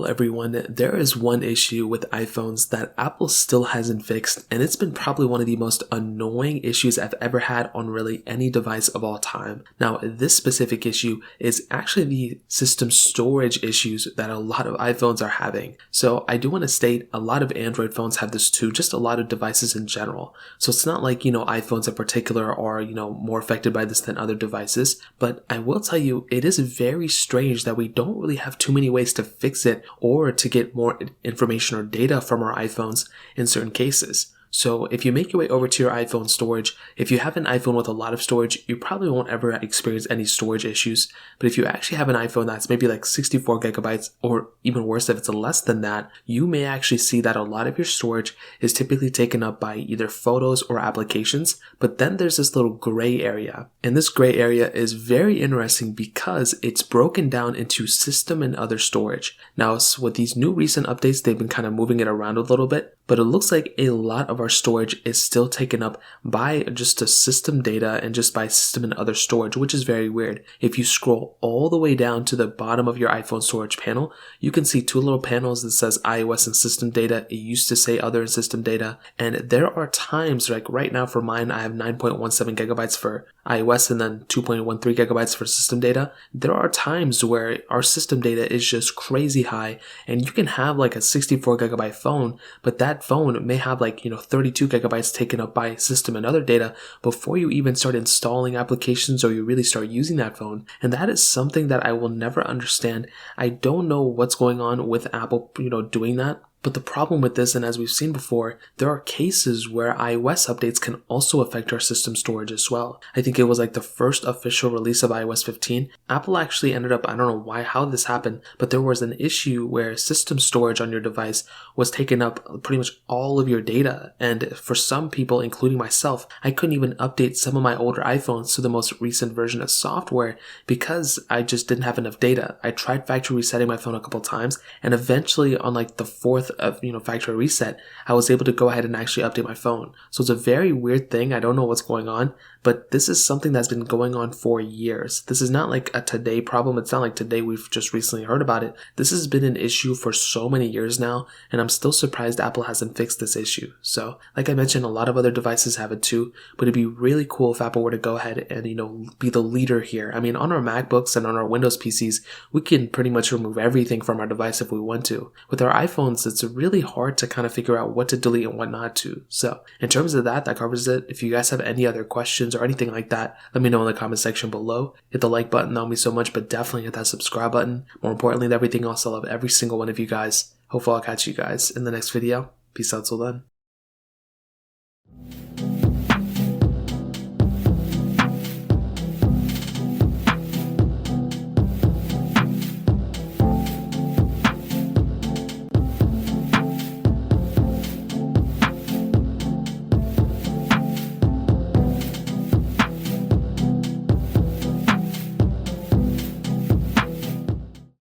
Well, everyone, there is one issue with iPhones that Apple still hasn't fixed, and it's been probably one of the most annoying issues I've ever had on really any device of all time. Now, this specific issue is actually the system storage issues that a lot of iPhones are having. So I do want to state a lot of Android phones have this too, just a lot of devices in general. So it's not like, iPhones in particular are, more affected by this than other devices, but I will tell you, it is very strange that we don't really have too many ways to fix it or to get more information or data from our iPhones in certain cases. So if you make your way over to your iPhone storage, if you have an iPhone with a lot of storage, you probably won't ever experience any storage issues. But if you actually have an iPhone that's maybe like 64 gigabytes, or even worse, if it's less than that, you may actually see that a lot of your storage is typically taken up by either photos or applications. But then there's this little gray area. And this gray area is very interesting because it's broken down into system and other storage. Now, with these new recent updates, they've been kind of moving it around a little bit, but it looks like a lot of our storage is still taken up by just the system data and just by system and other storage, which is very weird. If you scroll all the way down to the bottom of your iPhone storage panel, you can see two little panels that says iOS and system data. It used to say other and system data. And there are times, like right now for mine, I have 9.17 gigabytes for iOS and then 2.13 gigabytes for system data. There are times where our system data is just crazy high, and you can have like a 64 gigabyte phone, but that phone may have 32 gigabytes taken up by system and other data before you even start installing applications or you really start using that phone. And that is something that I will never understand. I don't know what's going on with Apple, doing that. But the problem with this, and as we've seen before, there are cases where iOS updates can also affect our system storage as well. I think it was like the first official release of iOS 15. Apple actually ended up, I don't know how this happened, but there was an issue where system storage on your device was taking up pretty much all of your data. And for some people, including myself, I couldn't even update some of my older iPhones to the most recent version of software because I just didn't have enough data. I tried factory resetting my phone a couple times, and eventually on the fourth of factory reset, I was able to go ahead and actually update my phone. So it's a very weird thing. I don't know what's going on, but this is something that's been going on for years. This is not like a today problem. It's not like today we've just recently heard about it. This has been an issue for so many years now, and I'm still surprised Apple hasn't fixed this issue. So like I mentioned, a lot of other devices have it too, but it'd be really cool if Apple were to go ahead and be the leader here. I mean, on our MacBooks and on our Windows PCs, we can pretty much remove everything from our device if we want to. With our iPhones, it's really hard to kind of figure out what to delete and what not to. So in terms of that covers it. If you guys have any other questions or anything like that, let me know in the comment section below. Hit the like button, that would mean so much, but definitely hit that subscribe button. More importantly than everything else, I love every single one of you guys. Hopefully I'll catch you guys in the next video. Peace out till then.